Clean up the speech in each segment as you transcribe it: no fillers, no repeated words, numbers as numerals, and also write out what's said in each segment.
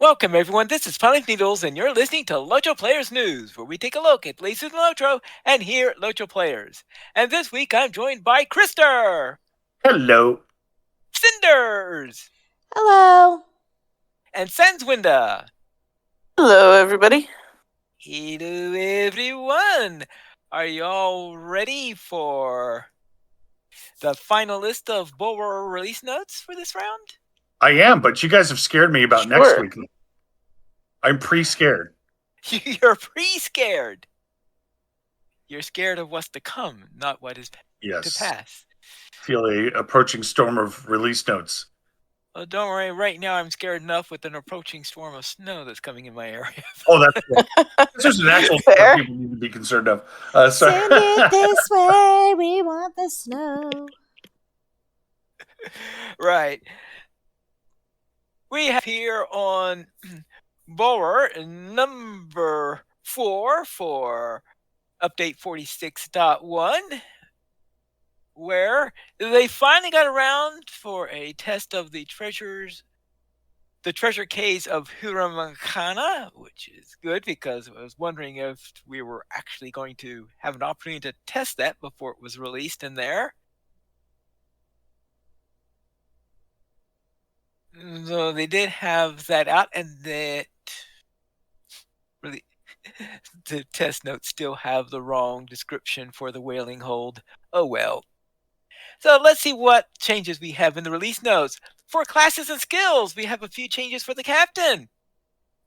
Welcome, everyone. This is Planet Needles, and you're listening to LOTRO Players News, where we take a look at places in LOTRO and hear LOTRO players. And this week, I'm joined by Krister, Hello. Cinders, Hello. and Sanswinda. Hello, everybody. Hello, everyone. Are you all ready for the final list of Bulwer release notes for this round? I am, but you guys have scared me about next week. I'm pre-scared. You're pre-scared. You're scared of what's to come, not what is to pass. Feel a approaching storm of release notes. Well, don't worry. Right now, I'm scared enough with an approaching storm of snow that's coming in my area. Oh, that's cool. This is an actual thing people need to be concerned of. Send it this way. We want the snow. Right. We have here on Bulwer number 4 for update 46.1, where they finally got around for a test of the treasure caves of Huramakana, which is good because I was wondering if we were actually going to have an opportunity to test that before it was released in there. So they did have that out, and that really the test notes still have the wrong description for the whaling hold. Oh well. So let's see what changes we have in the release notes. For classes and skills, we have a few changes for the captain.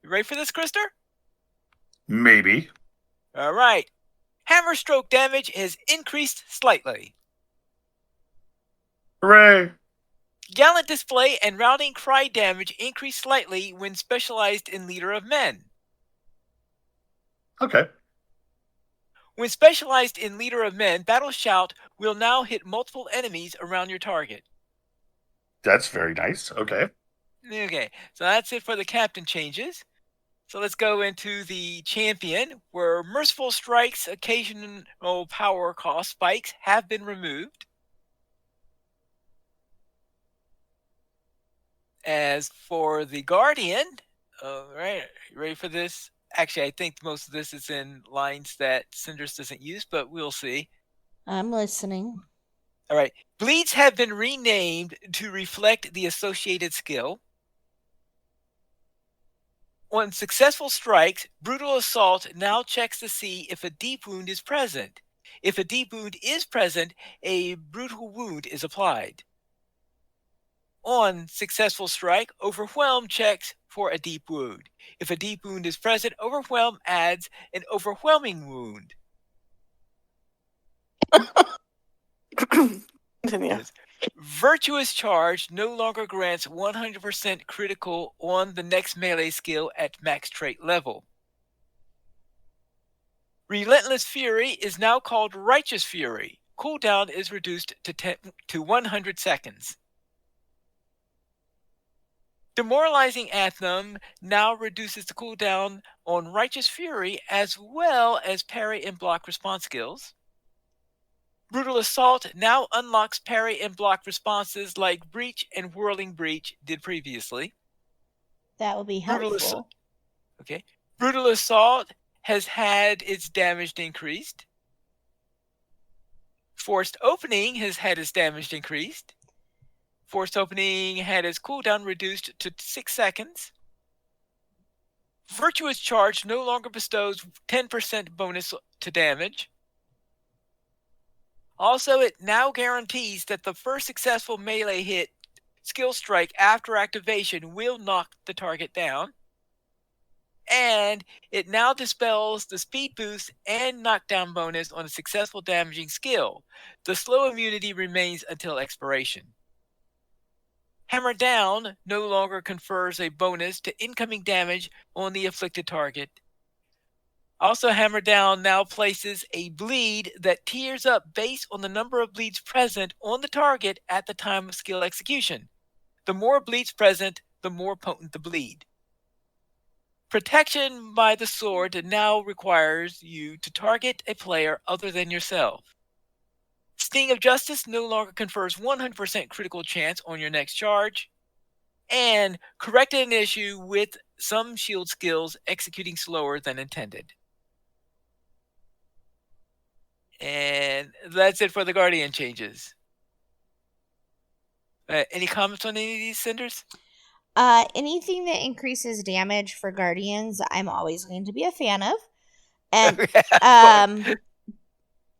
You ready for this, Krister? Maybe. All right. Hammer stroke damage has increased slightly. Hooray. Gallant display and routing cry damage increased slightly when specialized in Leader of Men. Okay. When specialized in Leader of Men, Battle Shout will now hit multiple enemies around your target. That's very nice. Okay. Okay, so that's it for the captain changes. So let's go into the champion, where Merciful Strike's occasional power cost spikes have been removed. As for the Guardian, all right, you ready for this? Actually, I think most of this is in lines that Cinders doesn't use, but we'll see. I'm listening. All right. Bleeds have been renamed to reflect the associated skill. On successful strikes, Brutal Assault now checks to see if a deep wound is present. If a deep wound is present, a brutal wound is applied. On successful strike, Overwhelm checks for a deep wound. If a deep wound is present, Overwhelm adds an overwhelming wound. Continue. Virtuous Charge no longer grants 100% critical on the next melee skill at max trait level. Relentless Fury is now called Righteous Fury. Cooldown is reduced to 100 seconds. Demoralizing Anthem now reduces the cooldown on Righteous Fury as well as parry and block response skills. Brutal Assault now unlocks parry and block responses like Breach and Whirling Breach did previously. That will be helpful. Brutal Assault has had its damage increased. Forced Opening has had its damage increased. Forced Opening had its cooldown reduced to 6 seconds. Virtuous Charge no longer bestows 10% bonus to damage. Also, it now guarantees that the first successful melee hit skill strike after activation will knock the target down. And it now dispels the speed boost and knockdown bonus on a successful damaging skill. The slow immunity remains until expiration. Hammer Down no longer confers a bonus to incoming damage on the afflicted target. Also, Hammer Down now places a bleed that tiers up based on the number of bleeds present on the target at the time of skill execution. The more bleeds present, the more potent the bleed. Protection by the sword now requires you to target a player other than yourself. Sting of Justice no longer confers 100% critical chance on your next charge. and corrected an issue with some shield skills executing slower than intended. And that's it for the Guardian changes. Any comments on any of these, Cinders? Anything that increases damage for Guardians, I'm always going to be a fan of. And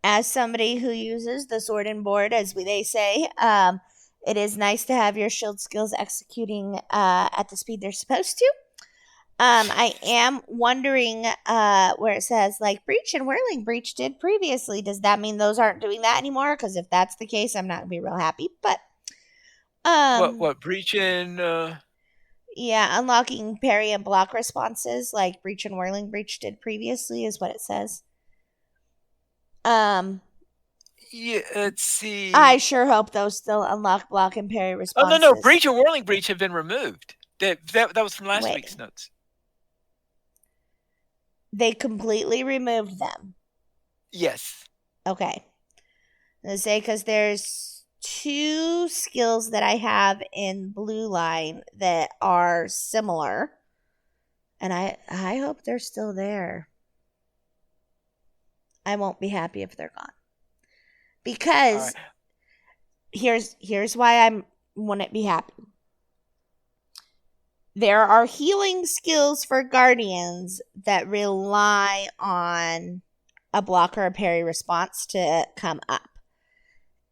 as somebody who uses the sword and board, as they say, it is nice to have your shield skills executing at the speed they're supposed to. I am wondering where it says like Breach and Whirling Breach did previously. Does that mean those aren't doing that anymore? Because if that's the case, I'm not gonna be real happy. But what Breach and yeah, unlocking parry and block responses like Breach and Whirling Breach did previously is what it says. Yeah, let's see. I sure hope those still unlock block and parry responses. Oh no, Breach and Whirling Breach have been removed. That was from last week's notes. They completely removed them. Yes. Okay. Let's say because there's 2 skills that I have in Blue Line that are similar, and I hope they're still there. I won't be happy if they're gone. Because here's why I wouldn't be happy. There are healing skills for Guardians that rely on a block or a parry response to come up.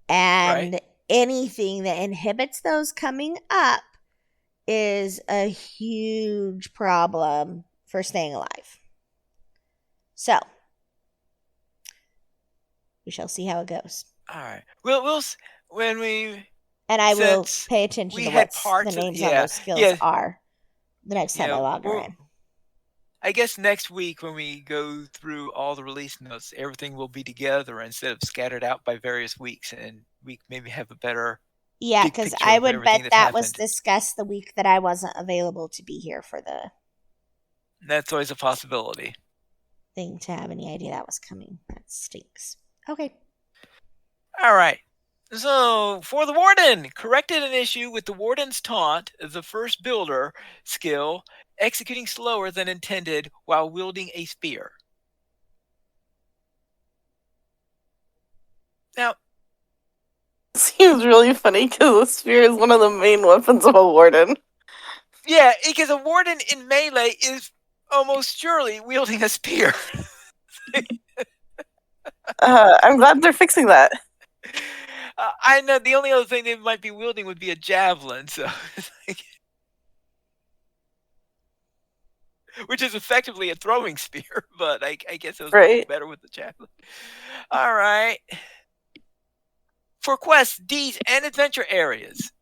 And anything that inhibits those coming up is a huge problem for staying alive. So, we shall see how it goes. All right. We'll when we and I will pay attention to what the names on those skills are the next time I log in. I guess next week when we go through all the release notes, everything will be together instead of scattered out by various weeks, and we maybe have a better because I would bet that was discussed the week that I wasn't available to be here for the. That's always a possibility. Thing to have any idea that was coming. That stinks. Okay. All right. So, for the Warden, corrected an issue with the Warden's Taunt, the first builder skill, executing slower than intended while wielding a spear. Now, seems really funny because the spear is one of the main weapons of a Warden. Yeah, because a Warden in melee is almost surely wielding a spear. I'm glad they're fixing that. I know the only other thing they might be wielding would be a javelin, so which is effectively a throwing spear, but I guess it was better with the javelin. All right. For quests, deeds, and adventure areas,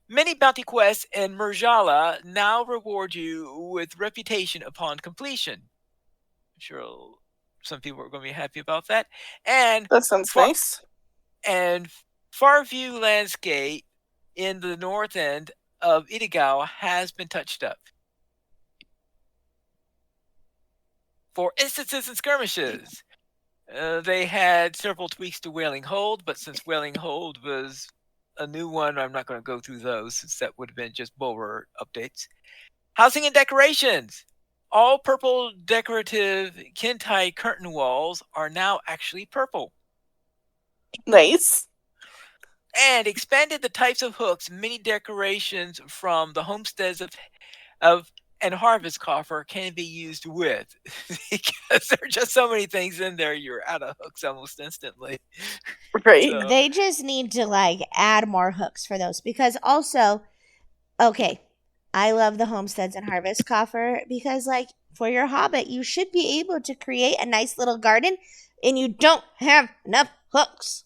many bounty quests and Murjala now reward you with reputation upon completion. I'm sure some people are going to be happy about that. And that sounds nice. And Farview landscape in the north end of Idigao has been touched up. For instances and skirmishes, they had several tweaks to Wailing Hold, but since Wailing Hold was a new one, I'm not going to go through those since that would have been just Bulwer updates. Housing and decorations. All purple decorative Kintai curtain walls are now actually purple. Nice. And expanded the types of hooks many decorations from the homesteads of and harvest coffer can be used with. Because there are just so many things in there, you're out of hooks almost instantly. Right. So. They just need to add more hooks for those. Because also, okay, I love the homesteads and harvest coffer because for your hobbit, you should be able to create a nice little garden and you don't have enough hooks.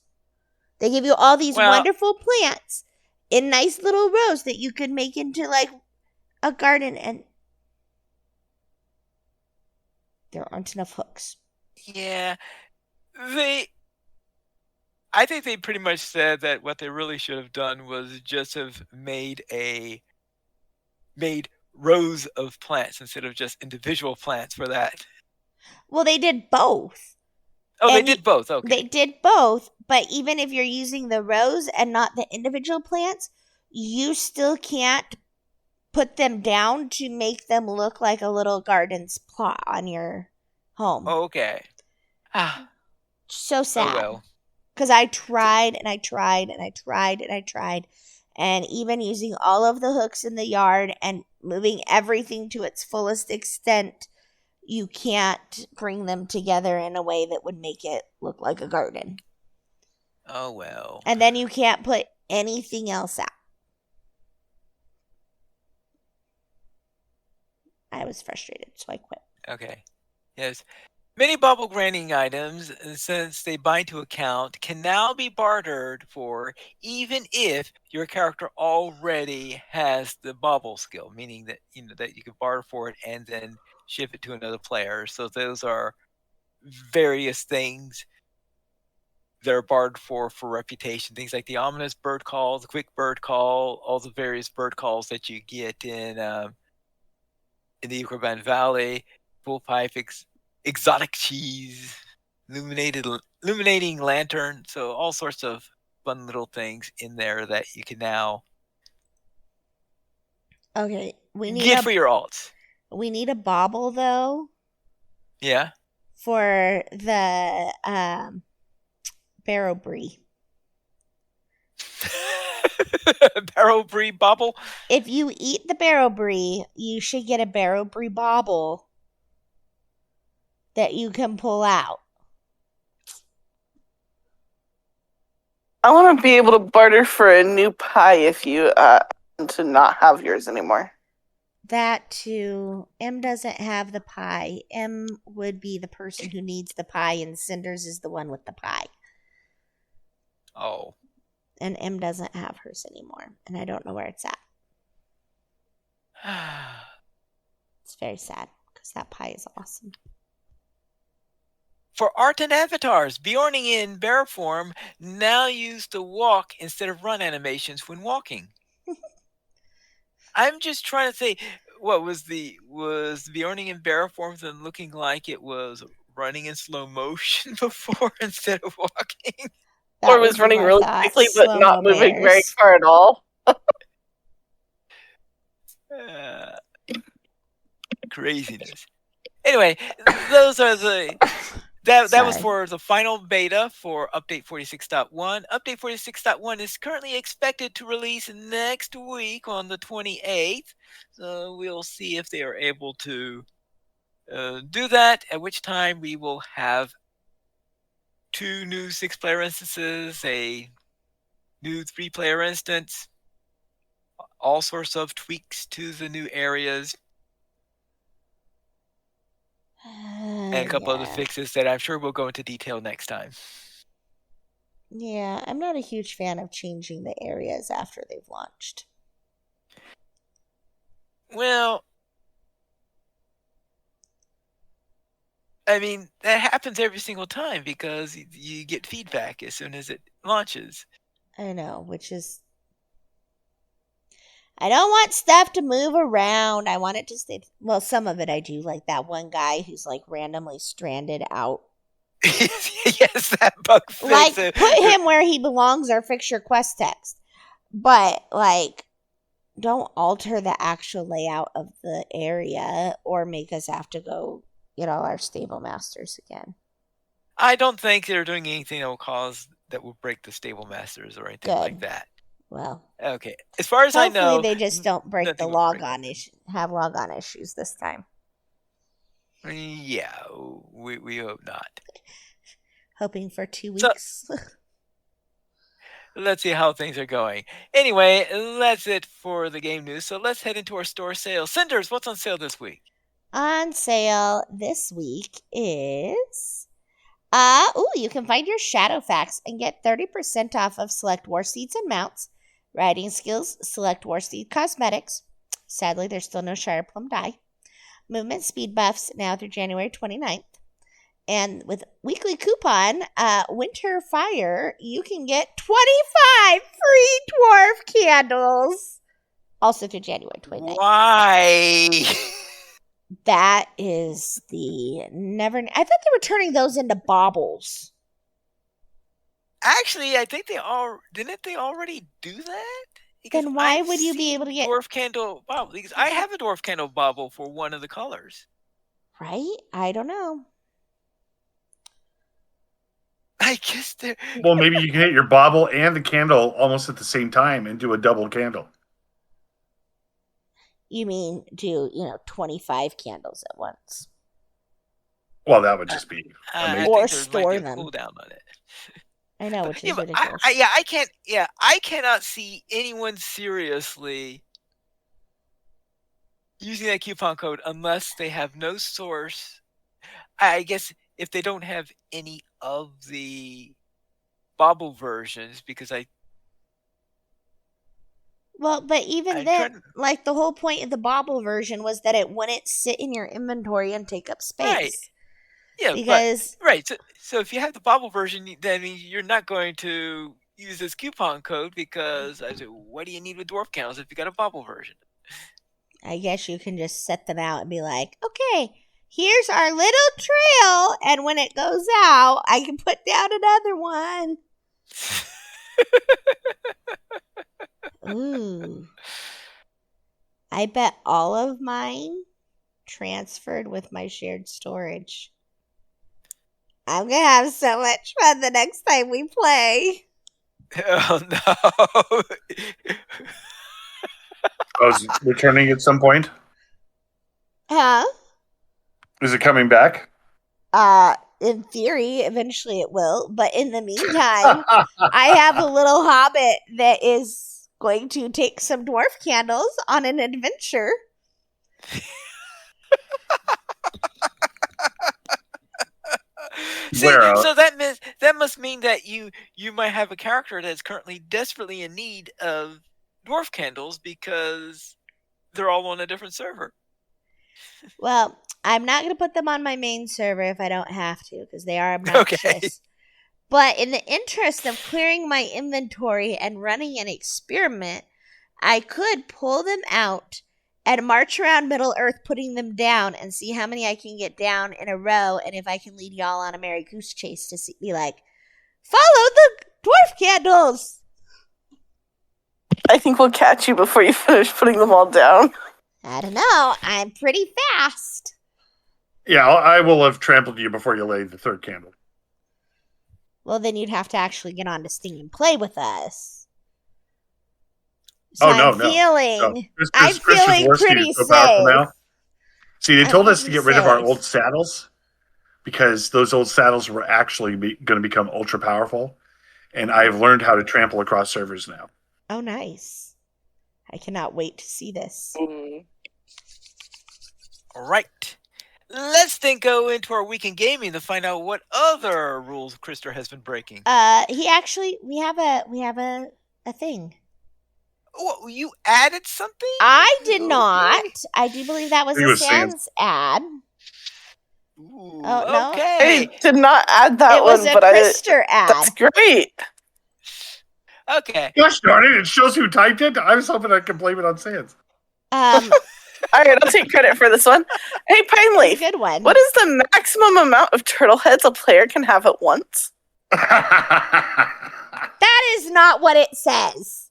They give you all these wonderful plants in nice little rows that you could make into a garden, and there aren't enough hooks. Yeah. I think they pretty much said that what they really should have done was just have made rows of plants instead of just individual plants for that. Well, they did both. Oh, they did both. Okay. They did both, but even if you're using the rows and not the individual plants, you still can't put them down to make them look like a little garden's plot on your home. Okay. So Oh sad. well. Because I tried and I tried and I tried and I tried. And even using all of the hooks in the yard and moving everything to its fullest extent, you can't bring them together in a way that would make it look like a garden. Oh well. And then you can't put anything else out. I was frustrated, so I quit. Okay. Yes. Many bubble granting items, since they bind to account, can now be bartered for even if your character already has the bauble skill, meaning that that you can barter for it and then ship it to another player. So those are various things that are bartered for reputation. Things like the ominous bird call, the quick bird call, all the various bird calls that you get in the Eucroban Valley, full pipe, exotic cheese, illuminating lantern. So all sorts of fun little things in there that you can now Okay, get for your alts. We need a bauble though. Yeah. For the barrow brie. Barrow brie bauble. If you eat the barrow brie, you should get a barrow brie bauble that you can pull out. I want to be able to barter for a new pie if you to not have yours anymore. That too. M doesn't have the pie. M would be the person who needs the pie, and Cinders is the one with the pie. Oh. And M doesn't have hers anymore, and I don't know where it's at. It's very sad because that pie is awesome. For art and avatars, Bjorning in bear form now use the walk instead of run animations when walking. I'm just trying to say, what was Bjorning in bear form then looking like it was running in slow motion before instead of walking? That or was running really quickly but not moving very far at all. Craziness. Anyway, those are that was for the final beta for Update 46.1. Update 46.1 is currently expected to release next week on the 28th. So we'll see if they are able to do that, at which time we will have 2 new 6-player instances, a new 3-player instance, all sorts of tweaks to the new areas, and a couple other fixes that I'm sure we'll go into detail next time. Yeah, I'm not a huge fan of changing the areas after they've launched. Well, I mean, that happens every single time because you get feedback as soon as it launches. I know, which is... I don't want stuff to move around. I want it to stay... Well, some of it I do, like that one guy who's like randomly stranded out. Yes, that bug fix. Like, put him where he belongs or fix your quest text. But, like, don't alter the actual layout of the area or make us have to go get all our stable masters again. I don't think they're doing anything that will break the stable masters or anything like that. Well, okay. As far as I know, hopefully they just don't break the logon issue. Have logon issues this time. Yeah, we hope not. Hoping for 2 weeks. So, let's see how things are going. Anyway, that's it for the game news. So let's head into our store sales. Cinders, what's on sale this week? On sale this week is... you can find your Shadowfax and get 30% off of select war steeds and mounts, riding skills, select war steed cosmetics. Sadly, there's still no Shire Plum dye. Movement speed buffs now through January 29th. And with weekly coupon, Winter Fire, you can get 25 free dwarf candles. Also through January 29th. Why? That is the never... I thought they were turning those into baubles. Actually, I think didn't they already do that? Because Then why I've would you be seen able to get dwarf candle bauble? Because I have a dwarf candle bauble for one of the colors. right? I don't know. I guess they're Well, maybe you can hit your bauble and the candle almost at the same time and do a double candle. You mean do 25 candles at once, Well, that would just be I amazing. or think there might store be a them? cooldown on it. I know, But, which yeah, is but ridiculous. I can't. Yeah, I cannot see anyone seriously using that coupon code unless they have no source. I guess if they don't have any of the bauble versions, because Well, but even I'm then, trying. like the whole point of the bauble version was that it wouldn't sit in your inventory and take up Right. space. Yeah, Because right. So if you have the bauble version, that means you're not going to use this coupon code because I said, what do you need with dwarf candles if you got a bauble version? I guess you can just set them out and be like, okay, here's our little trail, and when it goes out, I can put down another one. Ooh. I bet all of mine transferred with my shared storage. I'm gonna have so much fun the next time we play. Oh no! Oh, is it returning at some point? Huh? Is it coming back? In theory, eventually it will, but in the meantime, I have a little hobbit that is going to take some dwarf candles on an adventure. See, so that must mean that you might have a character that's currently desperately in need of dwarf candles because they're all on a different server. Well, I'm not going to put them on my main server if I don't have to because they are obnoxious. Okay. But in the interest of clearing my inventory and running an experiment, I could pull them out and march around Middle Earth putting them down and see how many I can get down in a row and if I can lead y'all on a merry goose chase to be like, follow the dwarf candles. I think we'll catch you before you finish putting them all down. I don't know. I'm pretty fast. Yeah, I will have trampled you before you lay the third candle. Well, then you'd have to actually get on to Sting and play with us. So Oh, no, I'm no. feeling, No. I'm feeling pretty so powerful safe. now. See, they I'm told us to pretty get rid of our safe. old saddles because those old saddles were actually going to become ultra powerful. And I have learned how to trample across servers now. Oh, nice. I cannot wait to see this. All right. Let's then go into our weekend gaming to find out what other rules Krister has been breaking. We have a thing. Oh, you added something? I did Okay. not. I do believe that was It a was Sans ad. Ooh, Oh, no. okay. I did not add that It was one, a but Krister ad. that's great. Okay. Gosh darn it, it shows who typed it. I was hoping I could blame it on Sans. All right, I'll take credit for this one. Hey, Pineleaf, good one. what is the maximum amount of turtle heads a player can have at once? That is not what it says.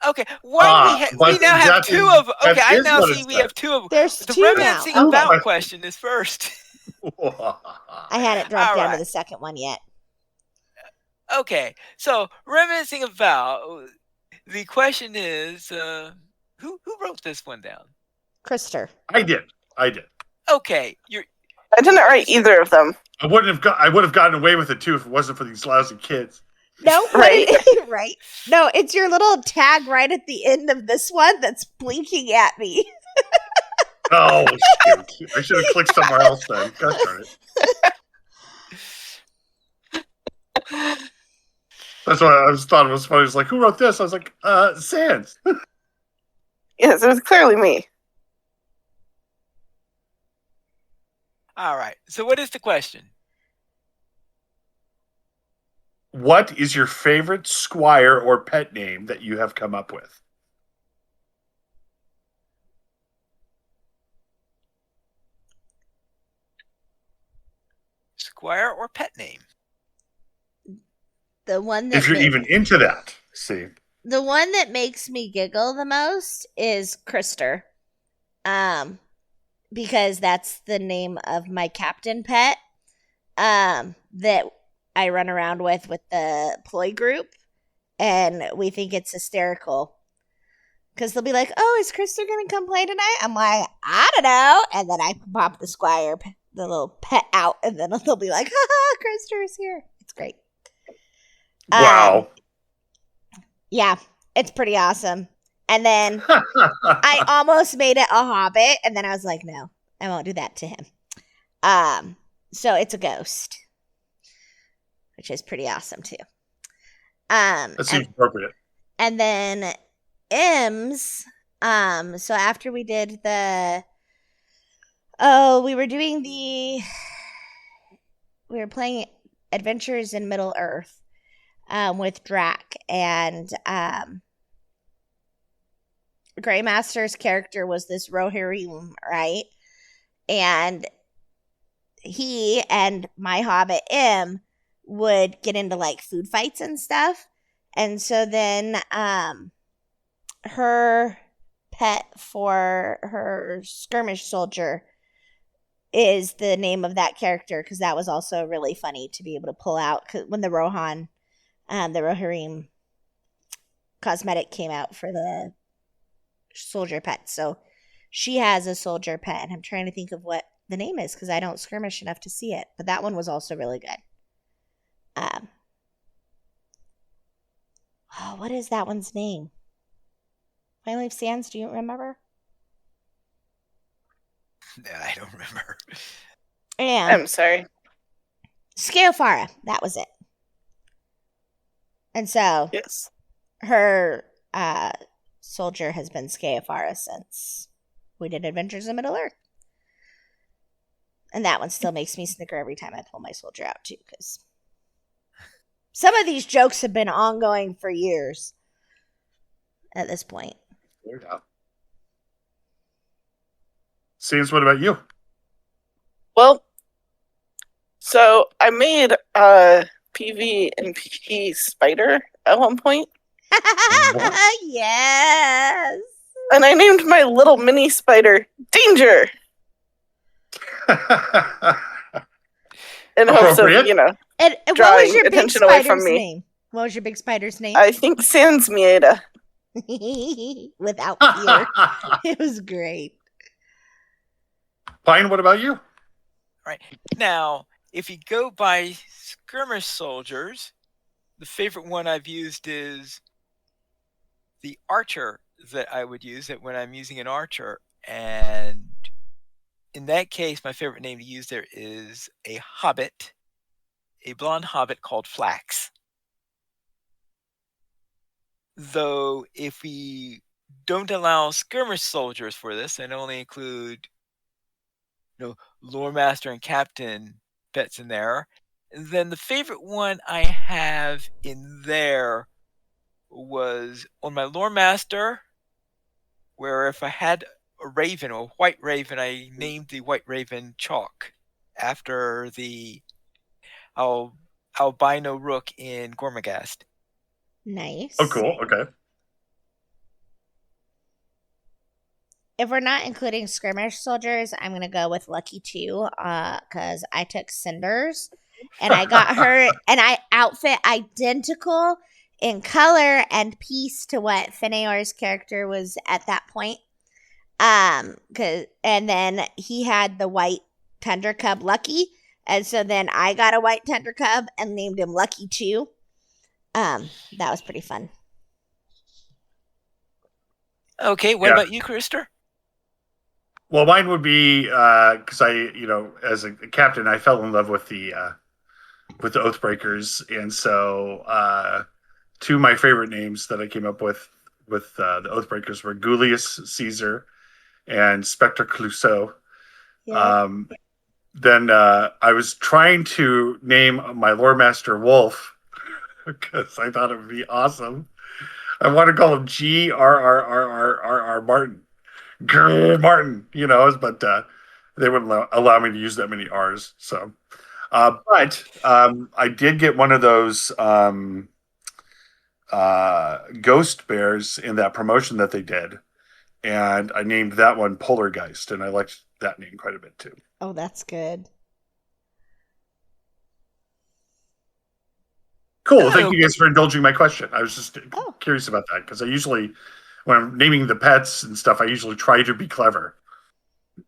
Okay. Why we now have two of. Okay, I now see we have two of. There's The two now. reminiscing about question is first. I hadn't dropped down to the second one yet. Okay, so reminiscing about the question is who wrote this one down? Krister. I did. Okay, I didn't write either of them. I would have gotten away with it too if it wasn't for these lousy kids. No, right. Right. No, it's your little tag right at the end of this one that's blinking at me. Oh shoot! I should have clicked somewhere else then. Gosh darn it. That's why I thought it was funny. It was like, who wrote this? I was like, Sans. Yes, it was clearly me. all right. So what is the question? What is your favorite squire or pet name that you have come up with? Squire or pet name? The one that If you're even into that, see. The one that makes me giggle the most is Krister. Because that's the name of my captain pet. That I run around with the ploy group, and we think it's hysterical. Because they'll be like, "Oh, is Krister gonna come play tonight?" I'm like, "I don't know," and then I pop the Squire, the little pet, out, and then they'll be like, "Ha ha, Krister is here." It's great. Wow. Yeah, it's pretty awesome. And then I almost made it a hobbit, and then I was like, no, I won't do that to him. So it's a ghost, which is pretty awesome too. That seems appropriate. And then M's. So after we did we were playing Adventures in Middle Earth, with Drac, and Greymaster's character was this Rohirrim, right? And he and my hobbit M would get into like food fights and stuff. And so then her pet for her skirmish soldier is the name of that character, because that was also really funny to be able to pull out when the Rohirrim cosmetic came out for the soldier pet. So she has a soldier pet, and I'm trying to think of what the name is because I don't skirmish enough to see it. But that one was also really good. What is that one's name? Finally of Sands, do you remember? No, I don't remember. Yeah. I'm sorry. Scaofara, that was it. And so Yes. her soldier has been Scaofara since we did Adventures in Middle Earth. And that one still makes me snicker every time I pull my soldier out too, because some of these jokes have been ongoing for years at this point. Seems, what about you? Well, so I made a PV and PP spider at one point. Yes. And I named my little mini spider Danger. In hopes of, Appropriate. And what was drawing your big attention away from spider's me. name? What was your big spider's name? I think Sans Mieta. Without fear. It was great. Pine, what about you? Right. Now, if you go by skirmish soldiers, the favorite one I've used is the archer that I would use it when I'm using an archer. And in that case, my favorite name to use there is a hobbit, a blonde hobbit called Flax. Though if we don't allow skirmish soldiers for this and only include lore master and captain pets in there, then the favorite one I have in there was on my lore master, where if I had a raven, or a white raven, I named the white raven Chalk after the albino rook in Gormagast. Nice. Oh, cool. Okay. If we're not including skirmish soldiers, I'm going to go with Lucky 2, because I took Cinders, and I got her an outfit identical in color and piece to what Feneor's character was at that point. And then he had the white Tundra Cub Lucky, and so then I got a white Tundra Cub and named him Lucky 2. That was pretty fun. Okay, what about you, Krister? Well, mine would be because as a captain, I fell in love with the Oathbreakers, and so two of my favorite names that I came up with the Oathbreakers were Julius Caesar and Spectre Clouseau. Yeah. Then I was trying to name my lore master Wolf because I thought it would be awesome. I want to call him G.R.R.R.R.R. Martin. Grr, Martin, but they wouldn't allow me to use that many R's. So, but I did get one of those ghost bears in that promotion that they did, and I named that one Polargeist, and I liked that name quite a bit too. Oh, that's good. Cool. Thank you guys for indulging my question. I was just Oh. curious about that because I usually, when I'm naming the pets and stuff, I usually try to be clever.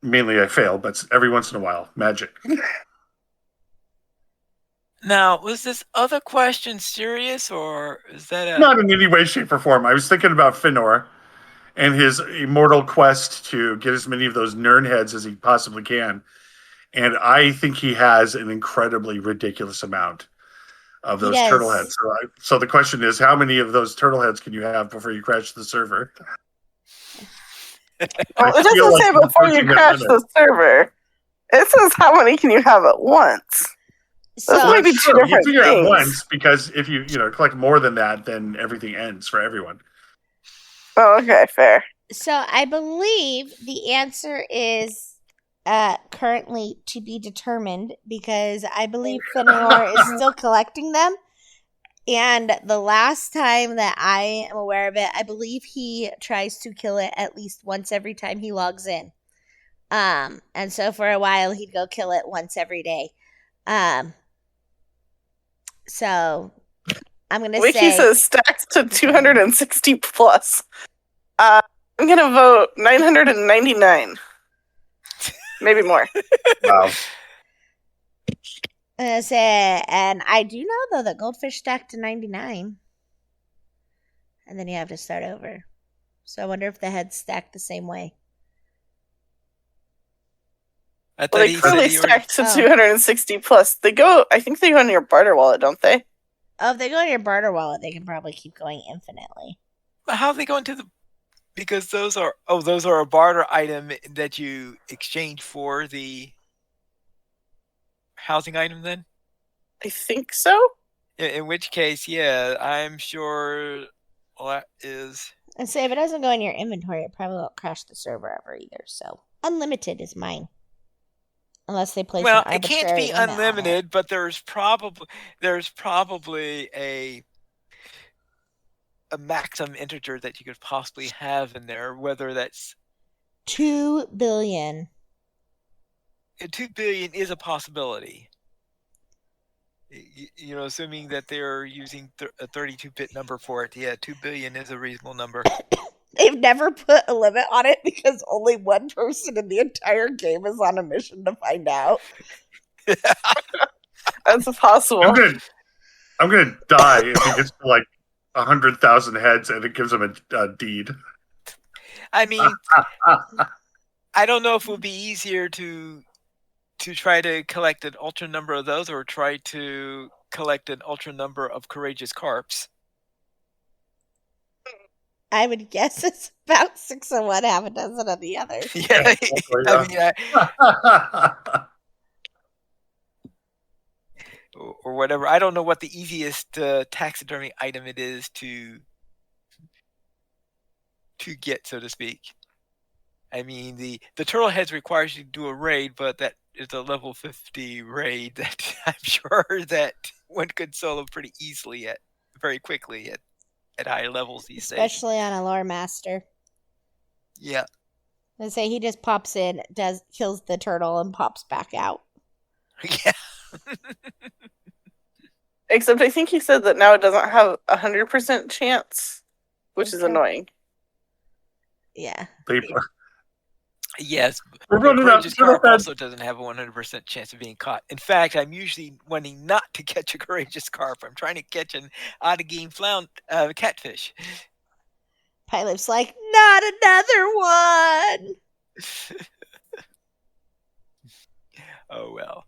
Mainly I fail, but every once in a while, magic. Now, was this other question serious, or is that a... Not in any way, shape, or form. I was thinking about Finor and his immortal quest to get as many of those Nern heads as he possibly can. And I think he has an incredibly ridiculous amount of He those does. turtle heads. So the question is, how many of those turtle heads can you have before you crash the server? Well, it doesn't say before you crash the server. It says how many can you have at once. So Those might be two different you figure things. out once, because if you collect more than that, then everything ends for everyone. Oh, okay, fair. So I believe the answer is currently to be determined because I believe Finor is still collecting them. And the last time that I am aware of it, I believe he tries to kill it at least once every time he logs in. And so for a while he'd go kill it once every day. So I'm gonna Wiki say says stacked to 260 plus. I'm gonna vote 999. Maybe more. Wow. I'm gonna say, and I do know though that goldfish stacked to 99, and then you have to start over. So I wonder if the heads stacked the same way. I Well, thought they he clearly said he already... stacked to 260 plus. I think they go in your barter wallet, don't they? Oh, if they go in your barter wallet, they can probably keep going infinitely. How are they going to the... Because those are a barter item that you exchange for the housing item then? I think so. In which case, yeah, I'm sure that is... And say if it doesn't go in your inventory, it probably won't crash the server ever either. So unlimited is mine. Unless they place Well, an it can't arbitrary be limit on it. unlimited, but there's probably a maximum integer that you could possibly have in there, whether that's 2 billion. 2 billion is a possibility. Assuming that they're using a 32-bit number for it, yeah, 2 billion is a reasonable number. They've never put a limit on it because only one person in the entire game is on a mission to find out. That's possible. I'm gonna die if he gets to like 100,000 heads and it gives him a deed. I mean, I don't know if it would be easier to try to collect an ultra number of those or try to collect an ultra number of courageous carps. I would guess it's about 6 of one, half a dozen of the other. Yeah, or whatever. I don't know what the easiest taxidermy item it is to get, so to speak. I mean, the turtle heads requires you to do a raid, but that is a level 50 raid that I'm sure that one could solo pretty easily very quickly at high levels these days. Especially on a lore master. Yeah. They say he just pops in, kills the turtle, and pops back out. Yeah. Except I think he said that now it doesn't have 100% chance, which is annoying. Yeah. Yes, We're running out. courageous carp also doesn't have a 100% chance of being caught. In fact, I'm usually wanting not to catch a courageous carp. I'm trying to catch an out-of-game catfish. Pilot's like, not another one! Oh, well.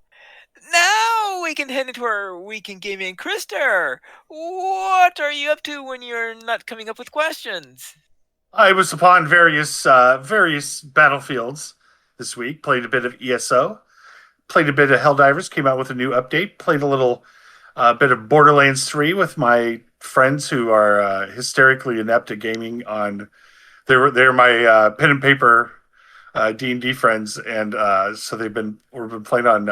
Now we can head into our weekend gaming. Krister, what are you up to when you're not coming up with questions? I was upon various battlefields this week. Played a bit of ESO. Played a bit of Helldivers. Came out with a new update. Played a little bit of Borderlands 3 with my friends who are hysterically inept at gaming. They're my pen and paper D&D friends, and so we've been playing on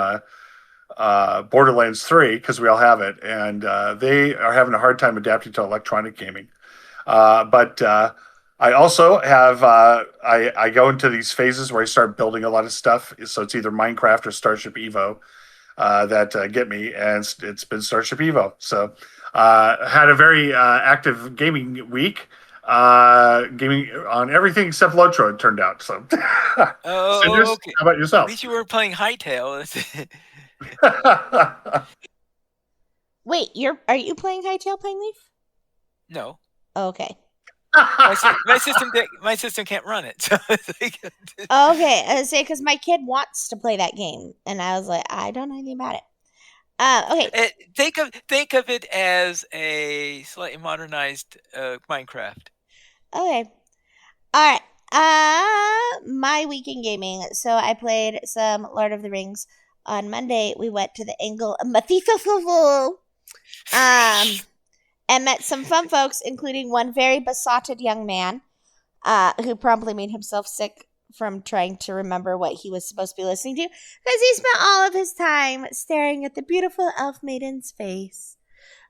Borderlands 3 because we all have it, and they are having a hard time adapting to electronic gaming. But I also have I go into these phases where I start building a lot of stuff. So it's either Minecraft or Starship Evo that get me, and it's been Starship Evo. So had a very active gaming week. Gaming on everything except LOTRO, it turned out. So, Cinders, Okay. how about At yourself? least you weren't playing Hightail. Wait, are you playing Hightail Pine Leaf? No. Okay. My system can't run it. So Okay, I was say because my kid wants to play that game, and I was like, I don't know anything about it. Okay. think of it as a slightly modernized Minecraft. Okay. All right. My weekend gaming. So I played some Lord of the Rings. On Monday, we went to the Angle of Mathifa and met some fun folks, including one very besotted young man who promptly made himself sick from trying to remember what he was supposed to be listening to because he spent all of his time staring at the beautiful elf maiden's face.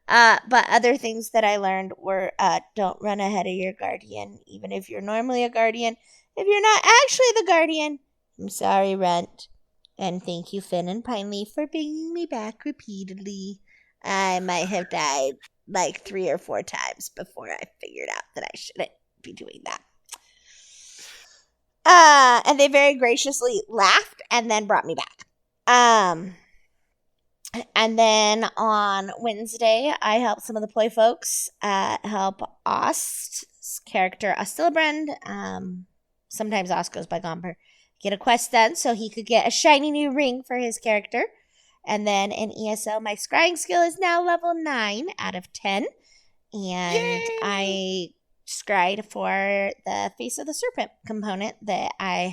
But other things that I learned were don't run ahead of your guardian, even if you're normally a guardian. If you're not actually the guardian, I'm sorry, Rent. And thank you, Finn and Pineleaf, for bringing me back repeatedly. I might have died like 3 or 4 times before I figured out that I shouldn't be doing that. And they very graciously laughed and then brought me back. And then on Wednesday, I helped some of the play folks help Ost's character, Ostilibrand. Sometimes Ost goes by Gomper. Get a quest done so he could get a shiny new ring for his character. And then in ESO, my scrying skill is now level 9 out of 10. And Yay! I scryed for the Face of the Serpent component that I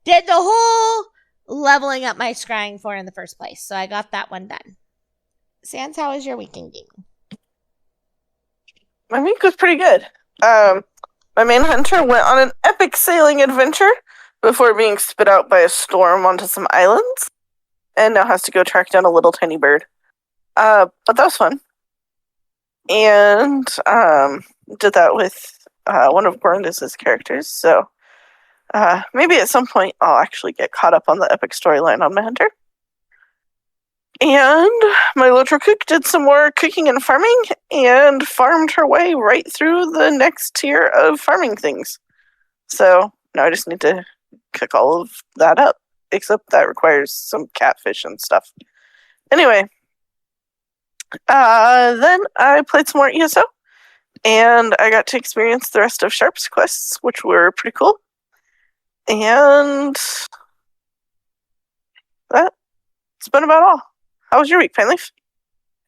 did the whole leveling up my scrying for in the first place. So I got that one done. Sans, how was your weekend gaming? My week was pretty good. My main hunter went on an epic sailing adventure before being spit out by a storm onto some islands, and now has to go track down a little tiny bird. But that was fun. And did that with one of Gorndis's characters, so maybe at some point I'll actually get caught up on the epic storyline on my hunter. And my LOTRO cook did some more cooking and farming and farmed her way right through the next tier of farming things. So now I just need to cook all of that up, except that requires some catfish and stuff. Anyway, then I played some more ESO, and I got to experience the rest of Sharp's quests, which were pretty cool. And that's been about all. How was your week, Pineleaf?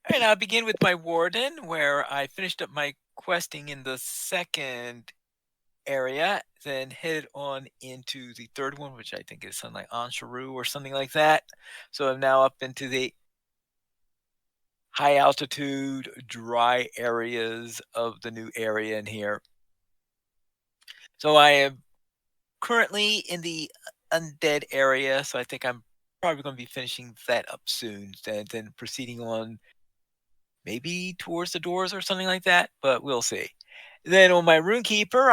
All right, I'll begin with my Warden, where I finished up my questing in the second area, then headed on into the third one, which I think is something like Ansharu or something like that. So I'm now up into the high altitude, dry areas of the new area in here. So I am currently in the undead area, so I think I'm probably going to be finishing that up soon, and then proceeding on maybe towards the doors or something like that, but we'll see. Then on my Runekeeper,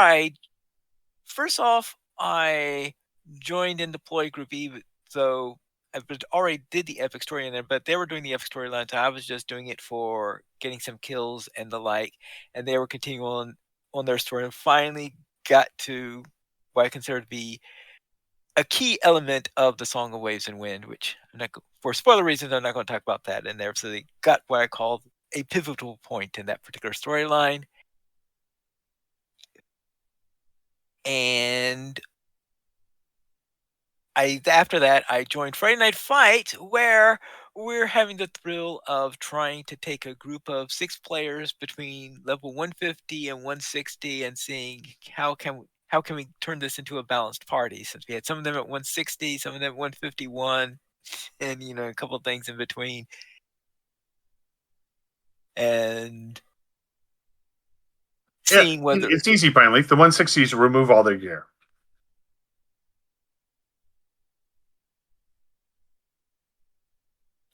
I joined in Deploy Group E, so I already did the epic story in there, but they were doing the epic storyline, so I was just doing it for getting some kills and the like, and they were continuing on their story and finally got to what I consider to be a key element of the Song of Waves and Wind, which for spoiler reasons, I'm not going to talk about that in there. So they got what I call a pivotal point in that particular storyline. And after that, I joined Friday Night Fight, where we're having the thrill of trying to take a group of 6 players between level 150 and 160 and seeing how can we turn this into a balanced party, since we had some of them at 160, some of them at 151, and a couple of things in between. And seeing whether it's easy, Pineleaf. The 160s remove all their gear.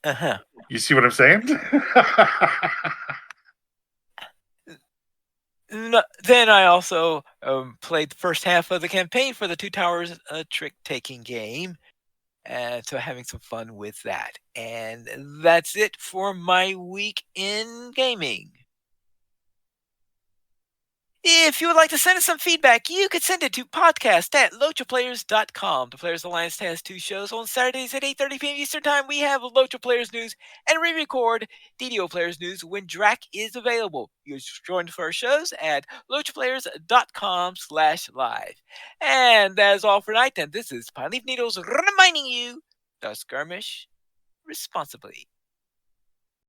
Uh-huh. You see what I'm saying? Then I also played the first half of the campaign for the Two Towers trick-taking game. So having some fun with that. And that's it for my week in gaming. If you would like to send us some feedback, you could send it to podcast@lotraplayers.com. The Players Alliance has 2 shows on Saturdays at 8:30 p.m. Eastern Time. We have Lotra Players News and re-record DDO Players News when Drac is available. You can join the first shows at lotraplayers.com/live. And that's all for tonight. And this is Pine Leaf Needles reminding you to skirmish responsibly.